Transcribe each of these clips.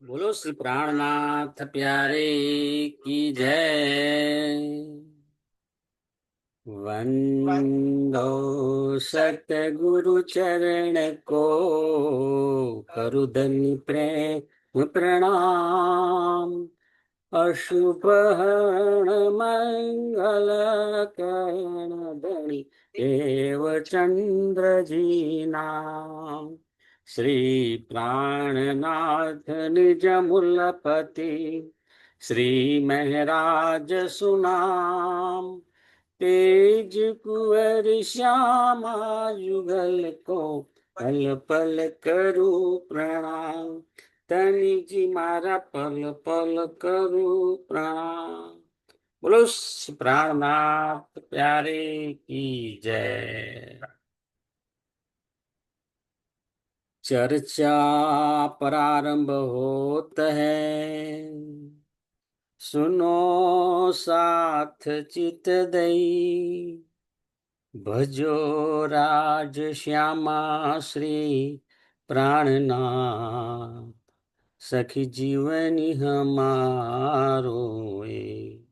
बोलो श्री प्राणनाथ प्यारे की जय। वंदो सतगुरु चरण को, करुदनि प्रेम प्रणाम। अशुभ हरण मंगल करण धनि देव चंद्र जी नाम। श्री प्राणनाथ निज मूलपति, श्री महराज सुनाम। तेज कुंवर श्यामा युगल को, पल पल करू प्रणाम। धनी जी मारा पल पल करू प्रणाम। बोलो श्री प्राणनाथ प्यारे की जय। चर्चा प्रारंभ होत है, सुनो साथ चित दई। भजो राज श्यामा श्री प्राणनाथ, सखी जीवनी हमारो ए।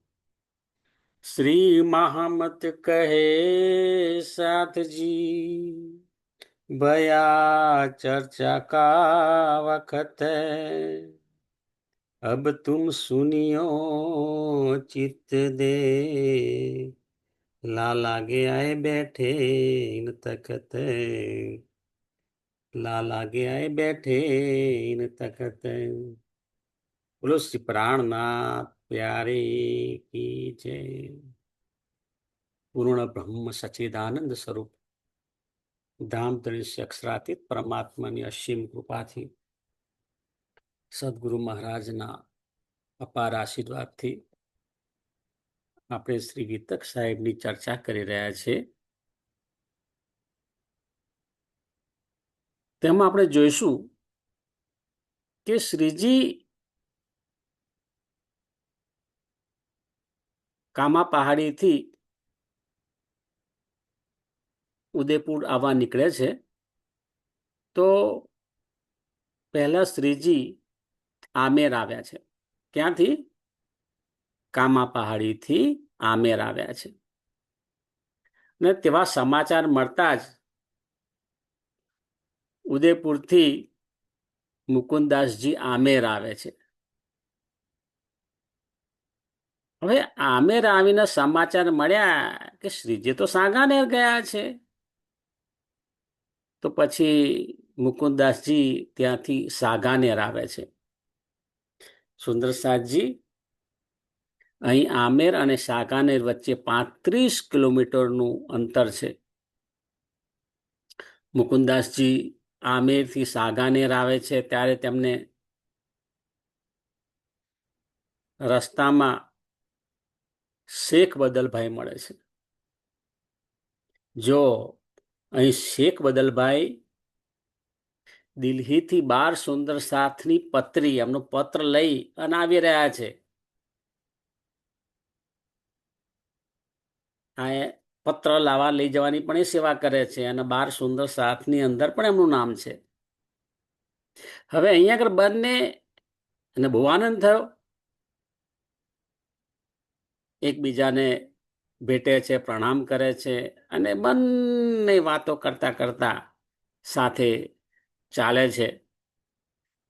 श्री महामत कहे साथ जी, भया चर्चा का वक्त है। अब तुम सुनियो चित दे, लाला गे आए बैठे इन तखत। लाला गे आए बैठे इन तखत। बोलो श्री प्राणनाथ प्यारे की जय। पूर्ण ब्रह्म सच्चिदानंद સ્વરૂપ ધામ ધણી અક્ષરાતીત પરમાત્માની અસીમ કૃપાથી, સદગુરુ મહારાજના અપાર આશીર્વાદથી આપણે શ્રી વિતક સાહેબની ચર્ચા કરી રહ્યા છીએ. તેમાં આપણે જોઈશું કે શ્રીજી કામા પહાડીથી ઉદયપુર આવવા નીકળે છે. તો પહેલા શ્રીજી આમેર આવ્યા છે. ક્યાંથી? કામા પહાડીથી આમેર આવ્યા છે. ને તેવા સમાચાર મળતા જ ઉદયપુરથી મુકુંદાસજી આમેર આવે છે. હવે આમેર આવીને સમાચાર મળ્યા કે શ્રીજી તો સાગાનેર ગયા છે. તો પછી મુકુંદાસજી ત્યાંથી સાગાનેર આવે છે. સુંદરસાદજી, અહીં આમેર અને સાગાનેર વચ્ચે 35 કિલોમીટરનું અંતર છે. મુકુંદાસજી આમેરથી સાગાનેર આવે છે ત્યારે તેમને રસ્તામાં શેખ બદલભાઈ મળે છે. જો અહીં શેખ બદલભાઈ દિલ્હીથી 12 સુંદર સાથની પત્રી, એમનો પત્ર લઈ અને આવી રહ્યા છે. આ પત્ર લાવવા લઈ જવાની પણ એ સેવા કરે છે અને 12 સુંદર સાથની અંદર પણ એમનું નામ છે. હવે અહીંયા આગળ બંને અને બહુ આનંદ થયો. એકબીજાને ભેટે છે, પ્રણામ કરે છે અને બંને વાતો કરતા કરતા સાથે ચાલે છે.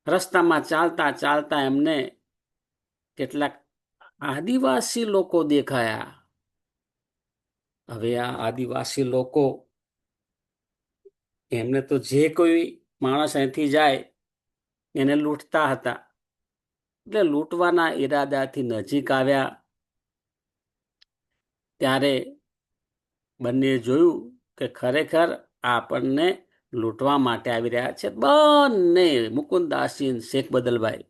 રસ્તામાં ચાલતા ચાલતા એમને કેટલાક આદિવાસી લોકો દેખાયા. હવે આ આદિવાસી લોકો, એમને તો જે કોઈ માણસ અહીંથી જાય એને લૂંટતા હતા. એટલે લૂંટવાના ઈરાદાથી નજીક આવ્યા ત્યારે બંને જોયું કે ખરેખર આપણને લૂંટવા માટે આવી રહ્યા છે. બંને મુકુંદાસજી, શેખ બદલભાઈ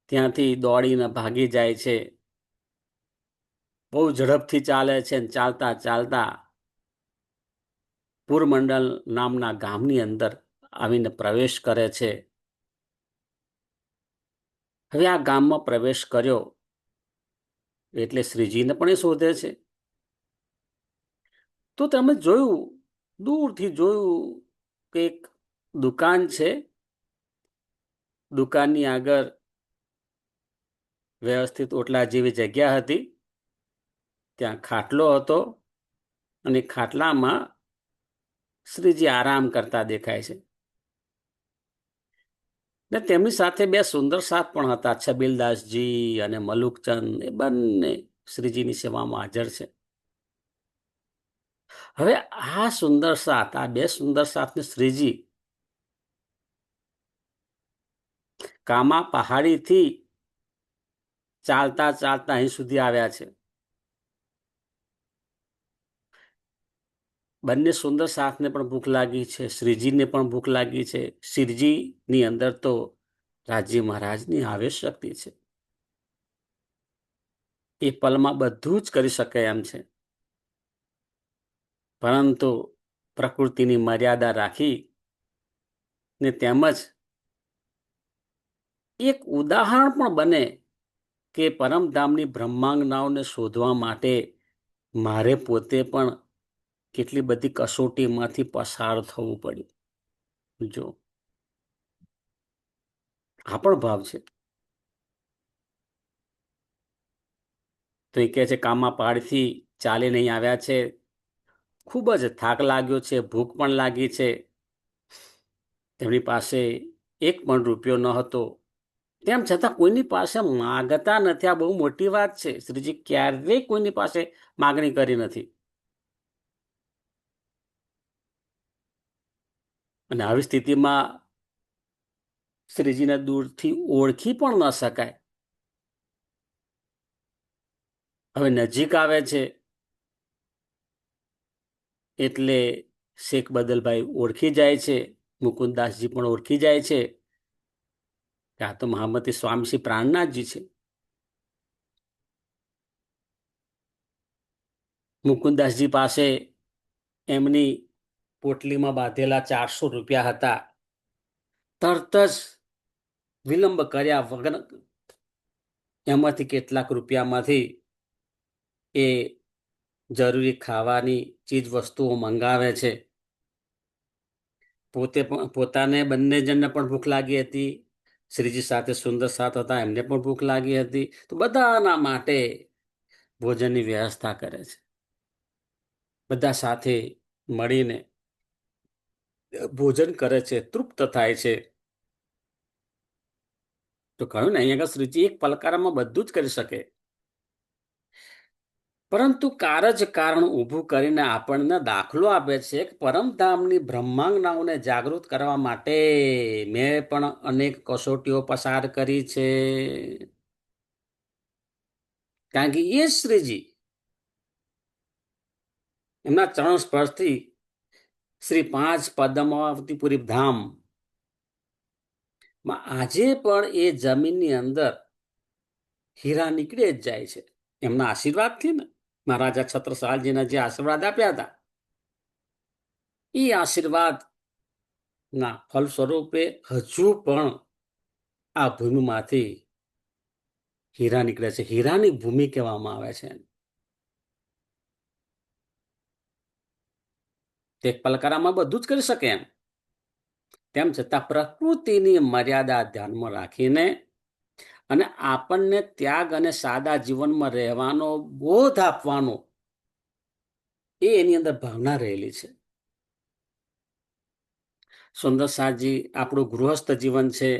ત્યાંથી દોડીને ભાગી જાય છે. બહુ ઝડપથી ચાલે છે. ચાલતા ચાલતા પૂરમંડલ નામના ગામની અંદર આવીને પ્રવેશ કરે છે. હવે આ ગામમાં પ્રવેશ કર્યો એટલે શ્રીજીને પણ એ શોધે છે. તો તમે જોયું, દૂરથી જોયું કે એક દુકાન છે દુકાનની આગળ વ્યવસ્થિત ઓટલા જેવી જગ્યા હતી. ત્યાં ખાટલો હતો અને ખાટલામાં શ્રીજી આરામ કરતા દેખાય છે. ને તેમની સાથે બે સુંદર સાપ પણ હતા, છબીલદાસજી અને મલુકચંદ. એ બંને શ્રીજીની સેવામાં હાજર છે. હવે આ સુંદર સાત, આ બે સુંદર સાતને શ્રીજી કામા પહાડીથી ચાલતા ચાલતા અહીં સુધી આવ્યા છે. બંને સુંદર સાથને પણ ભૂખ લાગી છે, શ્રીજીને પણ ભૂખ લાગી છે. શ્રીજીની અંદર તો રાજી મહારાજની આવેશ શક્તિ છે. એ પલમાં બધું જ કરી શકે એમ છે. પરંતુ પ્રકૃતિની મર્યાદા રાખી ને તેમજ એક ઉદાહરણ પણ બને કે પરમધામની બ્રહ્માંગનાઓને શોધવા માટે મારે પોતે પણ કેટલી બધી કસોટીમાંથી પસાર થવું પડ્યું. જો આ પણ ભાવ છે. તો એ કહે છે કામા પહાડથી ચાલીને અહીં આવ્યા છે. ખૂબ જ થાક લાગ્યો છે, ભૂખ પણ લાગી છે. તેમની પાસે એક પણ રૂપિયો ન હતો. તેમ છતાં કોઈની પાસે માગતા નથી. આ બહુ મોટી વાત છે. શ્રીજી ક્યારેય કોઈની પાસે માગણી કરી નથી. અને આવી સ્થિતિમાં શ્રીજીને દૂરથી ઓળખી પણ ન શકાય. હવે નજીક આવે છે એટલે શેખ બદલભાઈ ઓળખી જાય છે, મુકુદાસજી પણ ઓળખી જાય છે કે આ તો મહામતી સ્વામી શ્રી પ્રાણનાથજી છે. મુકુદાસજી પાસે એમની પોટલીમાં બાંધેલા 400 રૂપિયા હતા. તરત જ વિલંબ કર્યા વગર એમાંથી કેટલાક રૂપિયામાંથી એ જરૂરી ખાવાની ચીજ વસ્તુઓ મંગાવે છે. પોતાને બંને જણને પણ ભૂખ લાગી હતી. શ્રીજી સાથે સુંદર સાથ હતા, એમને પણ ભૂખ લાગી હતી. તો બધાના માટે ભોજનની વ્યવસ્થા કરે છે. બધા સાથે મળીને ભોજન કરે છે, તૃપ્ત થાય છે. તો કહ્યું ને અહીંયા આગળ શ્રીજી એક પલકારામાં બધું જ કરી શકે. પરંતુ કારણ ઊભું કરીને આપણને દાખલો આપે છે કે પરમધામની બ્રહ્માંગનાઓને જાગૃત કરવા માટે મેં પણ અનેક કસોટીઓ પસાર કરી છે. કારણ કે એ શ્રીજી એમના ચરણ સ્પર્શથી શ્રી 5 પદ્માવતીપુરી ધામ આજે પણ એ જમીનની અંદર હીરા નીકળી જ જાય છે. એમના આશીર્વાદથી ને, મહારાજા છત્રસાલજીના જે આશીર્વાદ આપ્યા હતા, એ આશીર્વાદ ના ફલ સ્વરૂપે હજુ પણ આ ભૂમિમાંથી હીરા નીકળે છે. હીરાની ભૂમિ કહેવામાં આવે છે. તે પલકારામાં બધું જ કરી શકે એમ. તેમ છતાં પ્રકૃતિની મર્યાદા ધ્યાનમાં રાખીને અને આપણને ત્યાગ અને સાદા જીવનમાં રહેવાનો બોધ આપવાનો એની અંદર ભાવના રહેલી છે. સુંદર સાજી આપણું ગૃહસ્થ જીવન છે.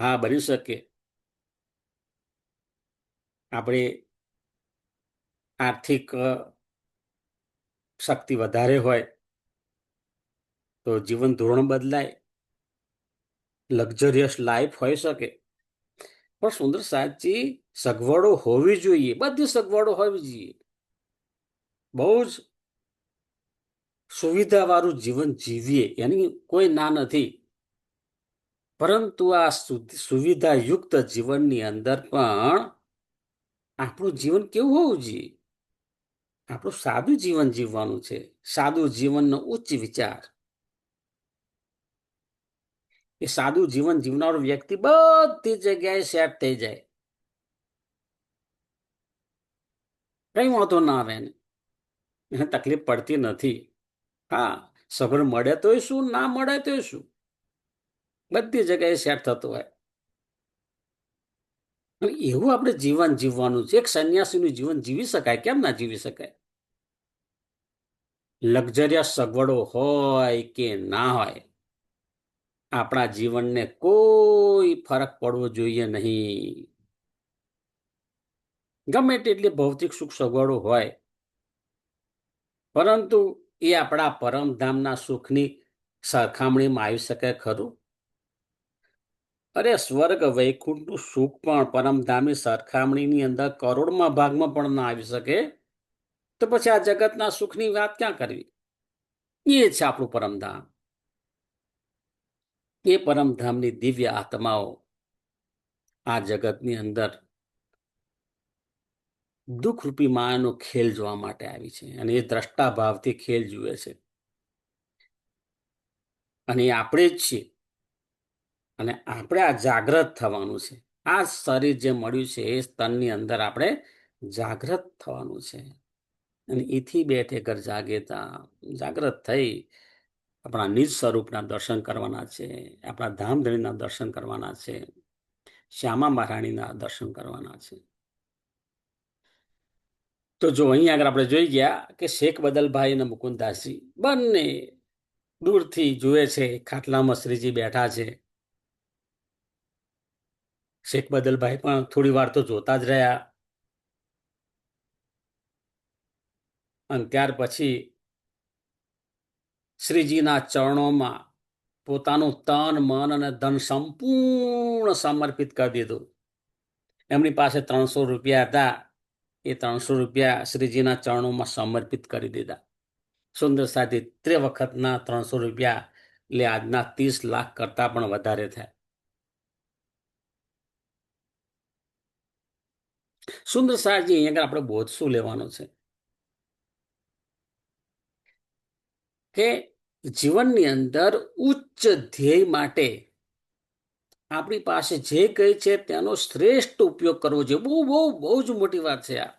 હા, બની શકે આપણે આર્થિક શક્તિ વધારે હોય તો જીવન ધોરણ બદલાય, લક્ઝરિયસ લાઈફ હોઈ શકે. પણ સુંદર સાચી સગવડો હોવી જોઈએ, બધી સગવડો હોવી જોઈએ. બહુ જ સુવિધાવાળું જીવન જીવીએ એની કોઈ ના નથી. પરંતુ આ સુવિધાયુક્ત જીવનની અંદર પણ આપણું જીવન કેવું હોવું જોઈએ? આપણું સાદું જીવન જીવવાનું છે. સાદું જીવનનો ઉચ્ચ વિચાર. એ સાદું જીવન જીવનારો વ્યક્તિ બધી જગ્યાએ સેટ થઈ જાય, કઈ વાંધો ના આવે એને તકલીફ પડતી નથી. હા, સગવડ મળે તોય શું, ના મળે તોય શું. બધી જગ્યાએ સેટ થતું હોય. અને એવું આપણે જીવન જીવવાનું છે. એક સંન્યાસીનું જીવન જીવી શકાય, કેમ ના જીવી શકાય? લક્ઝરિયસ સગવડો હોય કે ના હોય, આપણા જીવનને કોઈ ફરક પડવો જોઈએ નહીં. ગમે તેટલી ભૌતિક સુખ સગવડો હોય, પરંતુ એ આપણા પરમધામના સુખની સરખામણીમાં આવી શકે ખરું? અરે સ્વર્ગ વૈકુંઠનું સુખ પણ પરમધામની સરખામણીની અંદર કરોડમાં ભાગમાં પણ ના આવી શકે. તો પછી આ જગતના સુખની વાત ક્યાં કરવી? એ છે આપણું પરમધામ. એ પરમધામની દિવ્ય આત્માઓ આ જગતની અંદર દુઃખરૂપી માયાનો ખેલ જોવા માટે આવી છે, અને એ દ્રષ્ટા ભાવથી ખેલ જુએ છે. અને એ આપણે જ છીએ. અને આપણે આ જાગ્રત થવાનું છે. આ શરીર જે મળ્યું છે એ સ્તનની અંદર આપણે જાગ્રત થવાનું છે. અને એથી બેઠે ઘર જાગેતા જાગ્રત થઈ આપણા નિજ સ્વરૂપના દર્શન કરવાના છે, આપણા ધામધણીના દર્શન કરવાના છે, શ્યામા મહારાણીના દર્શન કરવાના છે. તો જો અહીં આગળ આપણે જોઈ ગયા કે શેખ બદલભાઈ અને મુકુદાસજી બંને દૂરથી જુએ છે, ખાટલામાં શ્રીજી બેઠા છે. શેખ બદલભાઈ પણ થોડી વાર તો જોતા જ રહ્યા. અને ત્યાર પછી શ્રીજીના ચરણોમાં પોતાનું તન મન અને ધન સંપૂર્ણ સમર્પિત કરી દીધું. એમની પાસે 300 રૂપિયા હતા. એ 300 રૂપિયા શ્રીજીના ચરણોમાં સમર્પિત કરી દીધા. સુંદર સાથી તે વખતના 300 રૂપિયા એટલે આજના 30 લાખ કરતા પણ વધારે થાય. સુંદર સાજી અહીંયા આપણે બોધ શું લેવાનો છે કે જીવનની અંદર ઉચ્ચ ધ્યેય માટે આપણી પાસે જે કઈ છે તેનો શ્રેષ્ઠ ઉપયોગ કરવો જોઈએ. બહુ બહુ બહુ જ મોટી વાત છે આ.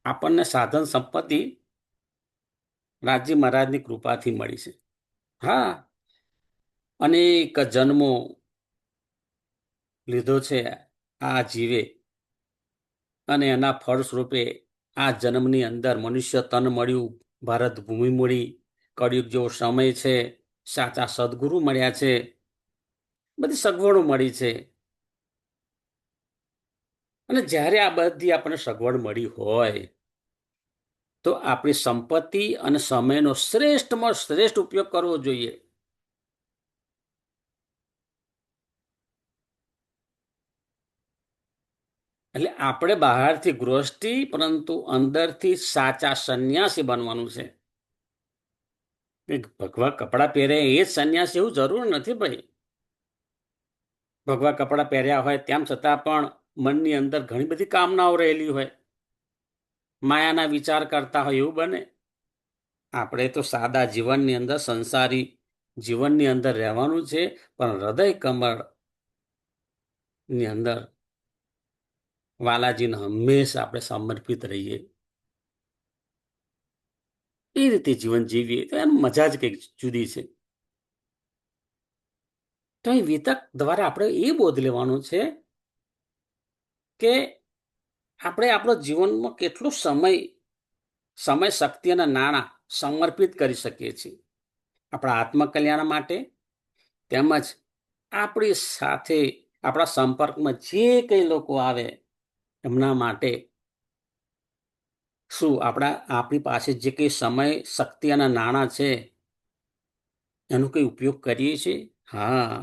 આપણને સાધન સંપત્તિ રાજજી મહારાજની કૃપાથી મળી છે. હા, અનેક જન્મો લીધો છે આ જીવે, અને એના ફળ સ્વરૂપે આ જન્મની અંદર મનુષ્ય તન મળ્યું, ભારત ભૂમિ મળી, કળિયુગ જેવો સમય છે, સાચા સદગુરુ મળ્યા છે, બધી સગવડો મળી છે. અને જ્યારે આ બધી આપણને સગવડ મળી હોય તો આપણી સંપત્તિ અને સમયનો શ્રેષ્ઠમાં શ્રેષ્ઠ ઉપયોગ કરવો જોઈએ. એટલે આપણે બહારથી ગૃહસ્થી પરંતુ અંદરથી સાચા સંન્યાસી બનવાનું છે. ભગવા કપડાં પહેરે એ જ સંન્યાસી એવું જરૂર નથી ભાઈ. ભગવા કપડાં પહેર્યા હોય તેમ છતાં પણ મનની અંદર ઘણી બધી કામનાઓ રહેલી હોય, માયાના વિચાર કરતા હોય, એવું બને? આપણે તો સાદા જીવનની અંદર સંસારી જીવનની અંદર રહેવાનું છે, પણ હૃદય કમળ ની અંદર વાલાજીને હંમેશા આપણે સમર્પિત રહીએ. એ રીતે જીવન જીવીએ તો એની મજા જ કંઈક જુદી છે. તો અહીં વિતક દ્વારા આપણે એ બોધ લેવાનું છે કે આપણે આપણો જીવનમાં કેટલો સમય શક્તિ અને નાણાં સમર્પિત કરી શકીએ છીએ આપણા આત્મકલ્યાણ માટે, તેમજ આપણી સાથે આપણા સંપર્કમાં જે કઈ લોકો આવે એમના માટે શું આપણી પાસે જે કઈ સમય શક્તિ અને નાણાં છે એનો કઈ ઉપયોગ કરીએ છીએ? હા,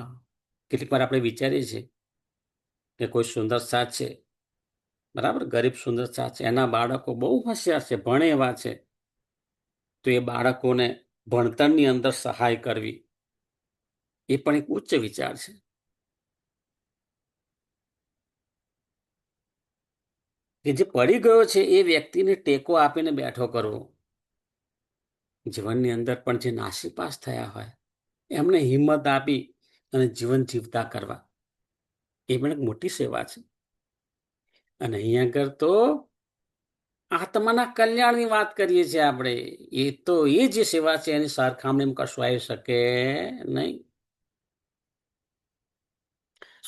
કેટલીક વાર આપણે વિચારીએ છીએ કે કોઈ સુંદર સાથ છે, બરાબર, ગરીબ સુંદર સાથ છે, એના બાળકો બહુ હોશિયાર છે, ભણે એવા છે, તો એ બાળકોને ભણતરની અંદર સહાય કરવી એ પણ એક ઉચ્ચ વિચાર છે. કે જે પડી ગયો છે એ વ્યક્તિને ટેકો આપીને બેઠો કરવો. જીવનની અંદર પણ જે નાસીપાસ થયા હોય એમને હિંમત આપી અને જીવન જીવતા કરવા, એ પણ એક મોટી સેવા છે. અને અહીંયા આગળ તો આત્માના કલ્યાણની વાત કરીએ છીએ આપણે. એ તો એ જે સેવા છે એની સરખામણીમાં કશું આવી શકે નહીં.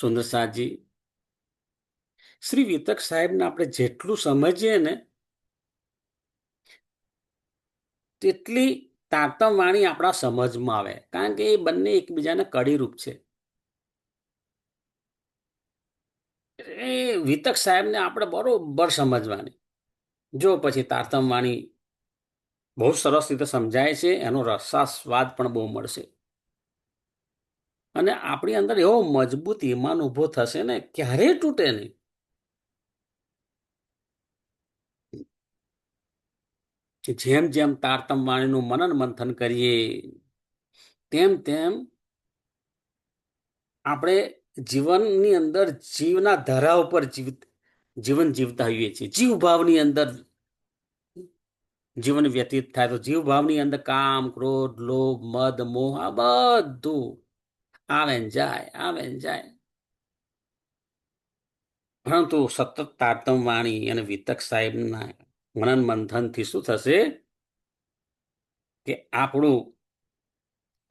સુંદરસાજી, શ્રી વિતક સાહેબને આપણે જેટલું સમજીએ ને તેટલી તારતમ વાણી આપણા સમજમાં આવે, કારણ કે એ બંને એકબીજાને કડીરૂપ છે. એ વિતક સાહેબને આપણે બરોબર સમજવાની. જો પછી તારતમ વાણી બહુ સરસ રીતે સમજાય છે, એનો રસાસ્વાદ પણ બહુ મળશે અને આપણી અંદર એવો મજબૂત ઈમાન ઉભો થશે ને, ક્યારેય તૂટે નહીં. જેમ જેમ તારતમ વાણીનું મનન મંથન કરીએ તેમ તેમ આપણે જીવનની અંદર જીવના ધરા ઉપર જીવન જીવતા હોઈએ છીએ. જીવ ભાવની અંદર જીવન વ્યતીત થાય તો જીવ ભાવની અંદર કામ, ક્રોધ, લોભ, મદ, મોહ આ બધું આવે ને જાય, આવે ને જાય. પરંતુ સતત તારતમ વાણી અને વિતક સાહેબના મનન મંથનથી શું થશે કે આપણું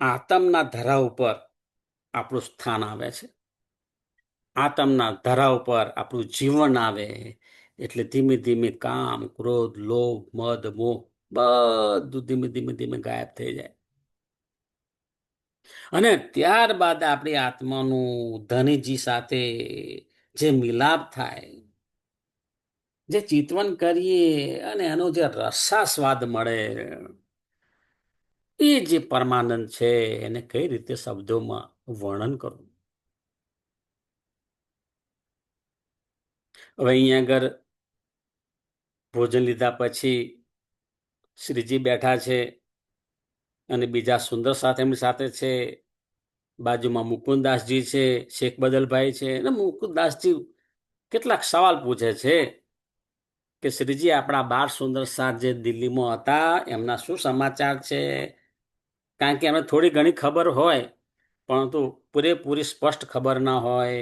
આતમના ધરા ઉપર આપણું સ્થાન આવે છે. આતમના ધરા ઉપર આપણું જીવન આવે એટલે ધીમે ધીમે કામ, ક્રોધ, લોભ, મદ, મોહ બધું ધીમે ધીમે ધીમે ગાયબ થઈ જાય અને ત્યારબાદ આપણી આત્માનું ધનીજી સાથે જે મિલાપ થાય, જે ચિંતવન કરીએ અને એનો જે રસાસ્વાદ મળે, એ જે પરમાનંદ છે એને કઈ રીતે શબ્દોમાં વર્ણન કરવું. હવે અહીંયા આગળ ભોજન લીધા પછી શ્રીજી બેઠા છે અને બીજા સુંદર સાથે એમની સાથે છે. બાજુમાં મુકુદાસજી છે, શેખ બદલભાઈ છે. અને મુકુદાસજી કેટલાક સવાલ પૂછે છે કે શ્રીજી, આપણા 12 સુંદર સાથ જે દિલ્હીમાં હતા એમના શું સમાચાર છે? કારણ કે એમને થોડી ઘણી ખબર હોય પરંતુ પૂરેપૂરી સ્પષ્ટ ખબર ના હોય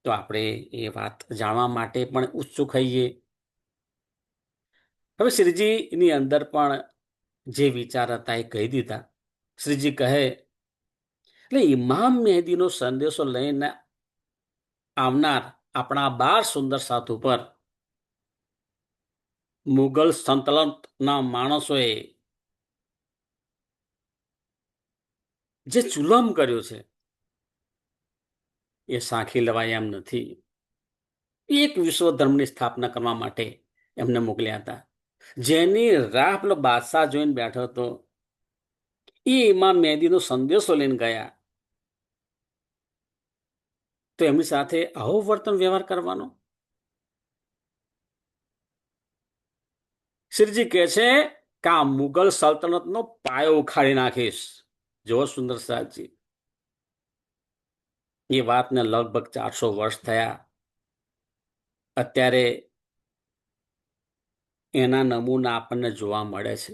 તો આપણે એ વાત જાણવા માટે પણ ઉત્સુક હઈએ. હવે શ્રીજીની અંદર પણ જે વિચાર હતા એ કહી દીધા. શ્રીજી કહે એટલે ઇમામ મહેદીનો સંદેશો લઈને આવનાર આપણા 12 સુંદર સાથ ઉપર મુગલ સલ્તનતના માણસોએ જે જુલમ કર્યો છે એ સાંખી લેવાય એમ નથી. એક વિશ્વ ધર્મની સ્થાપના કરવા માટે એમને મોકલ્યા હતા. જેની રાહ પેલો બાદશાહ જોઈને બેઠો હતો, એ ઇમામ મહેદીનો સંદેશો લઈને ગયા, તો એમની સાથે આવો વર્તન વ્યવહાર કરવાનો? શ્રીજી કહે છે કે આ મુગલ સલ્તનતનો પાયો ઉખાડી નાખીશ. જો સુંદર સાહેબજી, એ વાતને લગભગ 400 વર્ષ થયા. અત્યારે એના નમૂના આપણને જોવા મળે છે.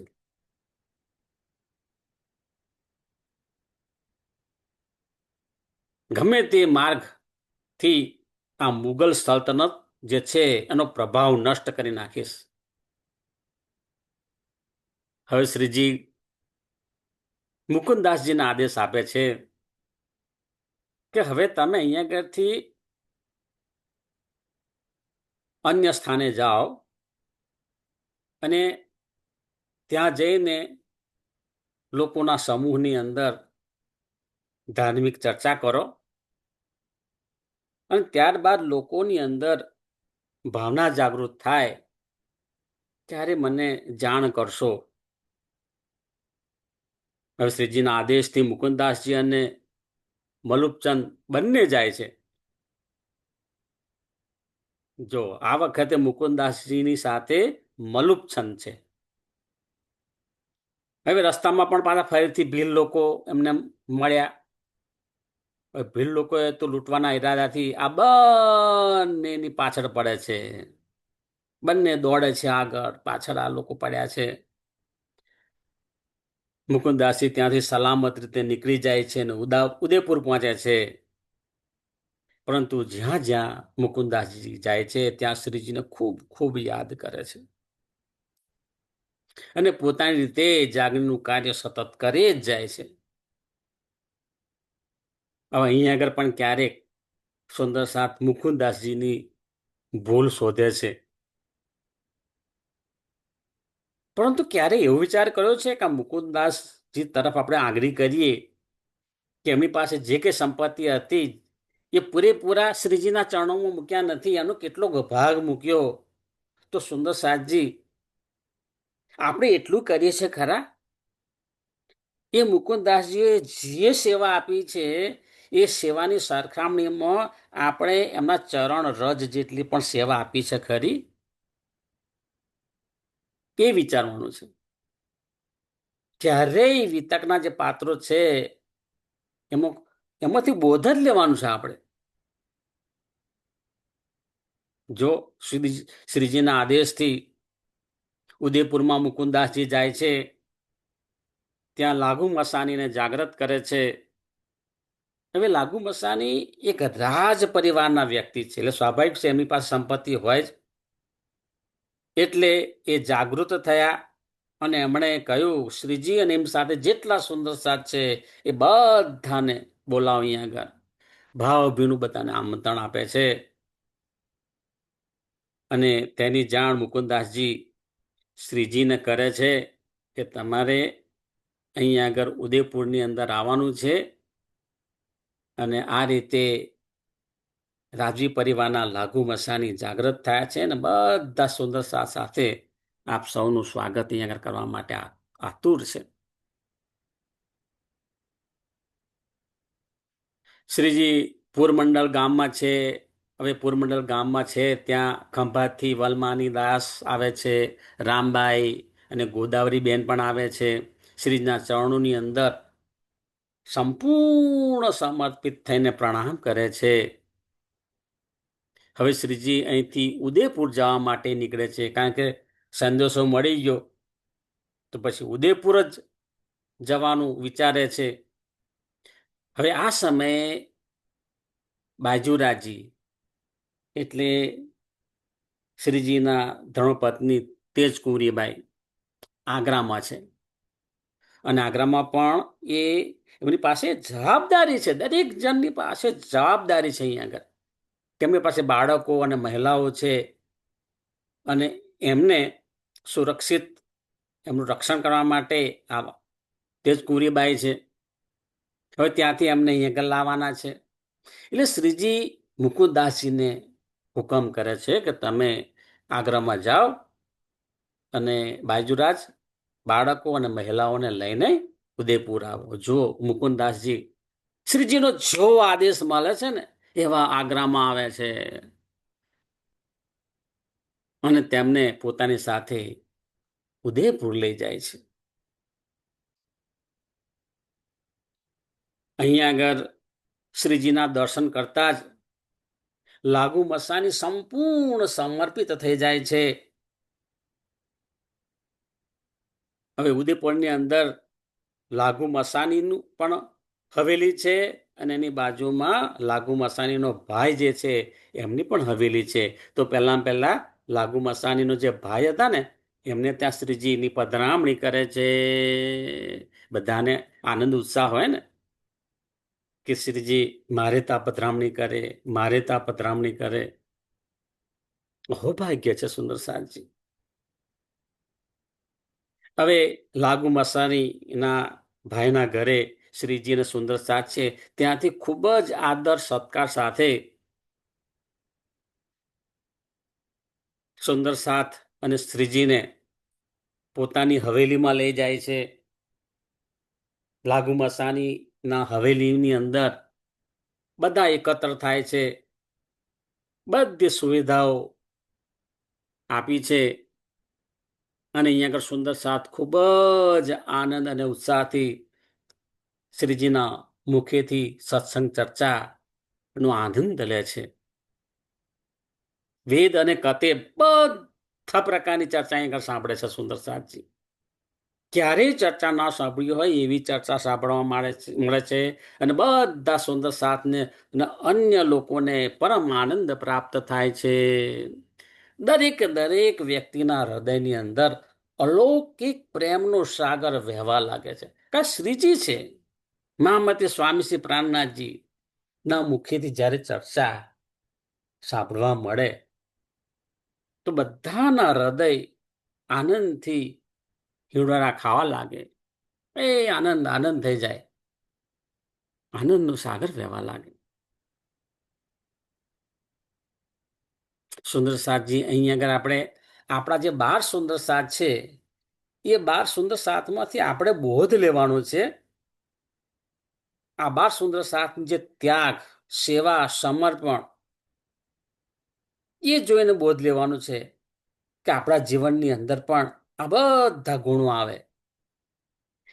ગમે તે માર્ગથી આ મુગલ સલ્તનત જે છે એનો પ્રભાવ નષ્ટ કરી નાખીશ. હવે શ્રીજી મુકુદાસજીને આદેશ આપે છે કે હવે તમે અહીંયા આગળથી અન્ય સ્થાને જાઓ અને ત્યાં જઈને લોકોના સમૂહની અંદર ધાર્મિક ચર્ચા કરો અને ત્યારબાદ લોકોની અંદર ભાવના જાગૃત થાય ત્યારે મને જાણ કરશો. હવે શ્રીજીના આદેશથી મુકુદાસજી અને મલુપચંદ બંને જાય છે. જો આ વખતે મુકુદાસજીની સાથે મલુપચંદ છે. હવે રસ્તામાં પણ પાછા ફરીથી ભીલ લોકો એમને મળ્યા. ભીલ લોકોએ તો લૂંટવાના ઈરાદાથી આ બંનેની પાછળ પડે છે. બંને દોડે છે આગળ, પાછળ આ લોકો પડ્યા છે. મુકુદાસજી ત્યાંથી સલામત રીતે નીકળી જાય છે અને ઉદયપુર પહોંચે છે. પરંતુ જ્યાં જ્યાં મુકુદાસજી જાય છે ત્યાં શ્રીજીને ખૂબ ખૂબ યાદ કરે છે અને પોતાની રીતે જાગરણનું કાર્ય સતત કરે જ જાય છે. હવે અહીંયા આગળ પણ ક્યારેક સુંદર સાથ મુકુદાસજીની ભૂલ શોધે છે. પરંતુ ક્યારે એવો વિચાર કર્યો છે કે મુકુદાસજી તરફ આપણે આંગળી કરીએ કે એમની પાસે જે કે સંપત્તિ હતી એ પૂરેપૂરા શ્રીજીના ચરણોમાં મૂક્યા નથી, એનો કેટલો ભાગ મૂક્યો? તો સુંદર સાથજી, આપણે એટલું કરીએ છીએ ખરા? એ મુકુદાસજીએ જે સેવા આપી છે એ સેવાની સરખામણીમાં આપણે એમના ચરણ રજ જેટલી પણ સેવા આપી છે ખરી? એ વિચારવાનું છે. ક્યારેય વિતકના જે પાત્રો છે એમાં એમાંથી બોધ જ લેવાનું છે આપણે. જો શ્રીજીના આદેશથી ઉદયપુરમાં મુકુદાસજી જાય છે, ત્યાં લાગુ મસાનીને જાગૃત કરે છે. હવે લાગુ મસાની એક રાજ પરિવારના વ્યક્તિ છે, એટલે સ્વાભાવિક છે એમની પાસે સંપત્તિ હોય જ. એટલે એ જાગૃત થયા અને એમણે કહ્યું, શ્રીજી અને એમ સાથે જેટલા સુંદર સાથ છે એ બધાને બોલાવો અહીંયા આગળ. ભાવભીનું બધાને આમંત્રણ આપે છે. અને તેની જાણ મુકુદાસજી શ્રીજીને કરે છે કે તમારે અહીંયા આગળ ઉદયપુરની અંદર આવવાનું છે. અને આ રીતે રાજવી પરિવારના લાગુ મસાની જાગૃત થયા છે અને બધા સુંદર સાથ સાથે આપ સૌનું સ્વાગત અહીંયા આગળ કરવા માટે આતુર છે. શ્રીજી પૂરમંડળ ગામમાં છે. હવે પૂરમંડળ ગામમાં છે ત્યાં ખંભાતથી વલમાની દાસ આવે છે, રામબાઈ અને ગોદાવરી બેન પણ આવે છે. શ્રીજીના ચરણોની અંદર સંપૂર્ણ સમર્પિત થઈને પ્રણામ કરે છે. હવે શ્રીજી અહીંથી ઉદયપુર જવા માટે નીકળે છે, કારણ કે સંદેશો મળી ગયો તો પછી ઉદયપુર જ જવાનું વિચારે છે. હવે આ સમયે બાજુરાજી એટલે શ્રીજીના ધર્મપત્ની તેજકુંવરીબાઈ આગ્રામાં છે. અને આગ્રામાં પણ એમની પાસે જવાબદારી છે, દરેક જણની પાસે જવાબદારી છે. અહીંયા આગળ તેમની પાસે બાળકો અને મહિલાઓ છે અને એમને સુરક્ષિત એમનું રક્ષણ કરવા માટે આ તેજકુંવરીબાઈ છે. હવે ત્યાંથી એમને અહીંયા લાવવાના છે. એટલે શ્રીજી મુકુદાસજીને હુકમ કરે છે કે તમે આગ્રામાં જાઓ અને બાજુરાજ બાળકો અને મહિલાઓને લઈને ઉદયપુર આવો. જો મુકુદાસજી શ્રીજીનો જો આદેશ મળે છે ને એવા આગ્રામાં આવે છે અને તેમને પોતાની સાથે ઉદયપુર લઈ જાય છે. અહીંયા આગળ શ્રીજીના દર્શન કરતા જ લાગુ મસાની સંપૂર્ણ સમર્પિત થઈ જાય છે. હવે ઉદયપુરની અંદર લાગુ મસાનીનું પણ હવેલી છે અને એની બાજુમાં લાગુ મસાનીનો ભાઈ જે છે એમની પણ હવેલી છે. તો પહેલા લાગુ મસાનીનો જે ભાઈ હતા ને એમને ત્યાં શ્રીજીની પધરામણી કરે છે. બધાને આનંદ ઉત્સાહ હોય ને કે શ્રીજી મારે ત્યાં પધરામણી કરે, મારે ત્યાં પધરામણી કરે. હો ભાગ્ય છે સુંદર સાથજી. હવે લાગુ મસાનીના ભાઈના ઘરે શ્રીજીને સુંદર સાથ છે, ત્યાંથી ખૂબ જ આદર સત્કાર સાથે સુંદર સાથ અને શ્રીજીને પોતાની હવેલીમાં લઈ જાય છે. લાગુ મસાનીના હવેલીની અંદર બધા એકત્ર થાય છે. બધી સુવિધાઓ આપી છે અને અહીંયા આગળ સુંદર સાથ ખૂબ જ આનંદ અને ઉત્સાહથી શ્રીજીના મુખેથી સત્સંગ ચર્ચાનો આનંદ લે છે. વેદ અને કતે બધા પ્રકારની ચર્ચા અહીંયા સાંભળે છે સુંદર સાથજી. ક્યારેય ચર્ચા ના સાંભળી હોય એવી ચર્ચા સાંભળવા મળે છે અને બધા સુંદર સાથને અને અન્ય લોકોને પરમ આનંદ પ્રાપ્ત થાય છે. દરેક વ્યક્તિના હૃદયની અંદર અલૌકિક પ્રેમનો સાગર વહેવા લાગે છે. કા શ્રીજી છે મહામતી સ્વામી શ્રી પ્રાણનાથજી ના મુખેથી જ્યારે ચર્ચા સાંભળવા મળે તો બધાના હૃદય આનંદથી હિવડારા ખાવા લાગે. એ આનંદ આનંદ થઈ જાય, આનંદનો સાગર વહેવા લાગે. સુંદર સાતજી, અહીં આગળ આપણે આપણા જે 12 સુંદર સાત છે એ 12 સુંદર સાતમાંથી આપણે બોધ લેવાનો છે. આ 12 સુંદર સાત જે ત્યાગ, સેવા, સમર્પણ, એ જોઈને બોધ લેવાનો છે કે આપણા જીવનની અંદર પણ આ બધા ગુણો આવે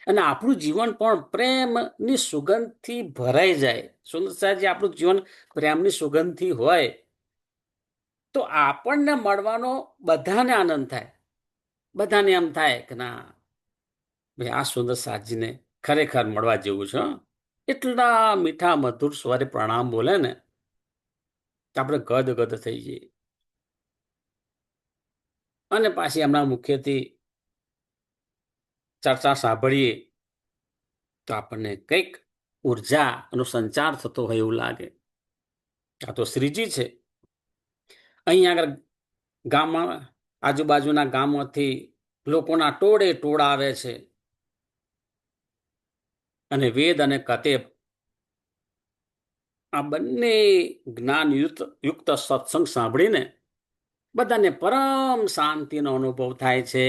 અને આપણું જીવન પણ પ્રેમની સુગંધથી ભરાઈ જાય. સુંદર સાતજી, આપણું જીવન પ્રેમની સુગંધથી હોય તો આપણને મળવાનો બધાને આનંદ થાય. બધાને એમ થાય કે ના ભાઈ, આ સુંદર સાતજીને ખરેખર મળવા જેવું છે. એટલા મીઠા મધુર સ્વરે પ્રણામ બોલે ને આપણે ગદ ગદ થઈ જઈએ. અને પાછી એમના મુખ્યથી ચર્ચા સાંભળીએ તો આપણને કંઈક ઉર્જાનો સંચાર થતો હોય એવું લાગે. આ તો શ્રીજી છે. અહીં આગળ ગામમાં, આજુબાજુના ગામોથી લોકોના ટોળે ટોળા આવે છે અને વેદ અને કતેબ આ બંને જ્ઞાન યુક્ત સત્સંગ સાંભળીને બધાને પરમ શાંતિનો અનુભવ થાય છે.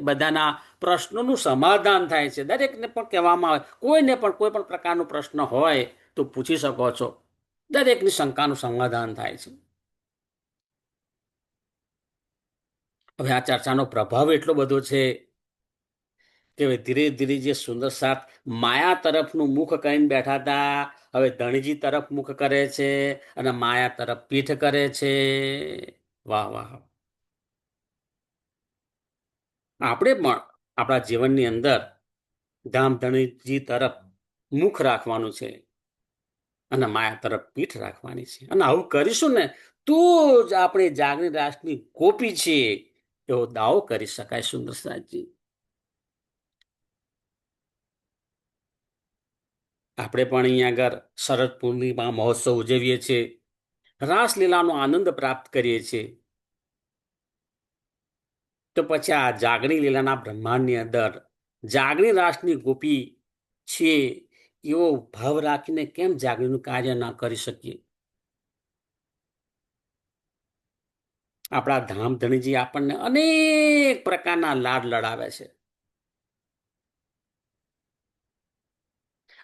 બધાના પ્રશ્નોનું સમાધાન થાય છે. દરેકને પણ કહેવામાં આવે, કોઈને પણ કોઈ પણ પ્રકારનો પ્રશ્ન હોય તો પૂછી શકો છો. દરેકની શંકાનું સમાધાન થાય છે. હવે આ ચર્ચાનો પ્રભાવ એટલો બધો છે કે ધીરે ધીરે જે સુંદર સાત માયા તરફનું મુખ કરીને બેઠા હતા, હવે ધણીજી તરફ મુખ કરે છે અને માયા તરફ પીઠ કરે છે. વાહ વાહ. આપણે પણ આપણા જીવનની અંદર ધામધણીજી તરફ મુખ રાખવાનું છે અને માયા તરફ પીઠ રાખવાની છે. અને આવું કરીશું ને તો જ આપણે જાગૃત રાષ્ટ્રની કોપી છે એવો દાવો કરી શકાય. સુંદર સાતજી, આપણે પણ અહીંયા આગળ શરદ પૂર્ણિમા મહોત્સવ ઉજવીએ છીએ, રાસલીલાનો આનંદ પ્રાપ્ત કરીએ છીએ. તો પછી આ જાગણી લીલાના બ્રહ્માંડની અંદર જાગણી રાસની ગોપી છે એવો ભાવ રાખીને કેમ જાગણીનું કાર્ય ના કરી શકીએ? આપણા ધામધણીજી આપણને અનેક પ્રકારના લાડ લડાવે છે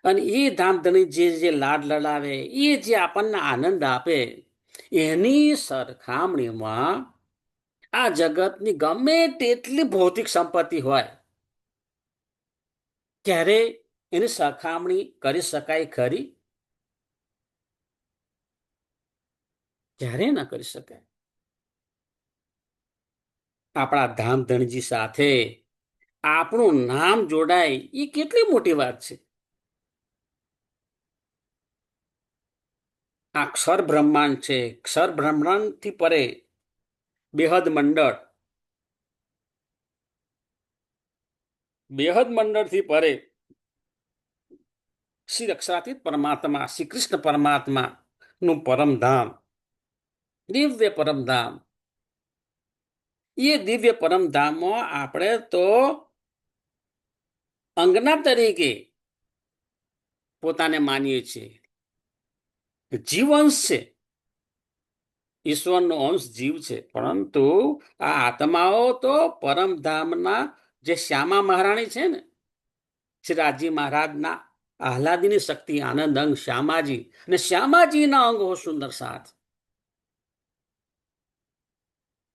અને એ ધામધણી જે લાડ લડાવે, એ જે આપણને આનંદ આપે, એની સરખામણીમાં આ જગતની ગમે તેટલી ભૌતિક સંપત્તિ હોય, ક્યારે એની સરખામણી કરી શકાય ખરી? ક્યારે ના કરી શકાય. આપણા ધામધણજી સાથે આપણું નામ જોડાય એ કેટલી મોટી વાત છે. આ ક્ષર બ્રહ્માંડ છે. ક્ષર બ્રહ્માંડ થી પરે બેહદ મંડળ, બેહદ મંડળ થી પરે શ્રી અક્ષરાતીત પરમાત્મા, શ્રી કૃષ્ણ પરમાત્મા નું પરમધામ, દિવ્ય પરમધામ. એ દિવ્ય પરમધામમાં આપણે તો અંગના તરીકે પોતાને માનીએ છીએ. જીવંશ છે, ઈશ્વરનો અંશ જીવ છે, પરંતુ આ આત્માઓ તો પરમધામના જે શ્યામા મહારાણી છે ને, શ્રી રાજજી મહારાજના આહલાદીની શક્તિ આનંદ અંગ શ્યામાજી, અને શ્યામાજીના અંગો સુંદર સાથ.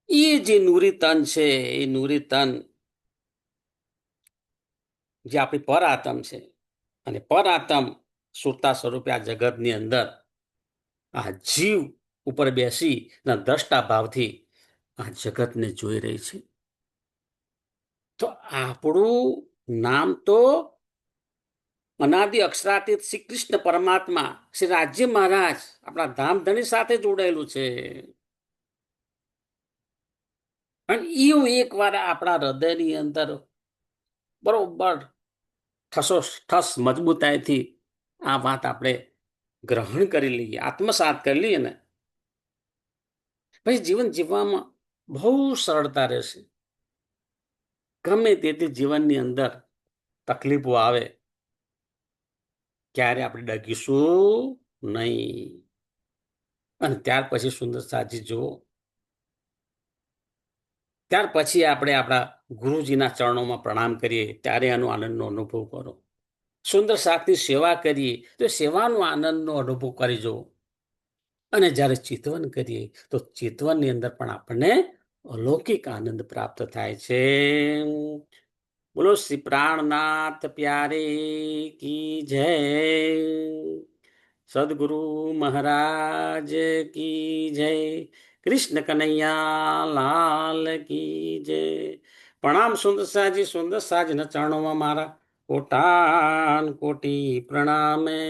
એ જે નૂરી તન છે, એ નૂરી તન જે આપણી પર આત્મ છે, અને પર આત્મ સુરતા સ્વરૂપે આ જગતની અંદર આ જીવ ઉપર બેસી દ્રષ્ટા ભાવથી આ જગતને જોઈ રહી છે. તો આપણું નામ તો અનાદિ અક્ષરાતીત શ્રી કૃષ્ણ પરમાત્મા, શ્રી રાજ્ય મહારાજ આપણા ધામધણી સાથે જોડાયેલું છે. અને એવું એક વાર આપણા હૃદયની અંદર બરોબર ઠસો ઠસ મજબૂતાઈથી આ વાત આપણે ગ્રહણ કરી લઈએ, આત્મસાત કરી લઈએ ને, પછી જીવન જીવવામાં બહુ સરળતા રહેશે. ગમે તેથી જીવનની અંદર તકલીફો આવે, ક્યારે આપણે ડગીશું નહીં. અને ત્યાર પછી સુંદર સાજી જુઓ, ત્યાર પછી આપણે આપણા ગુરુજીના ચરણોમાં પ્રણામ કરીએ ત્યારે એનો આનંદનો અનુભવ કરો. સુંદર સાતની સેવા કરીએ તો સેવાનો આનંદનો અનુભવ કરી જુઓ. અને જ્યારે ચિતવન કરીએ તો ચિતવનની અંદર પણ આપણને અલૌકિક આનંદ પ્રાપ્ત થાય છે. બોલો શ્રી પ્રાણનાથ પ્યારે કી જય, સદગુરુ મહારાજ કી જય, કૃષ્ણ કનૈયા લાલ કી જય. પ્રણામ સુંદર સાજી, સુંદર સાજના ચરણોમાં મારા કોટાન કોટી પ્રણામે.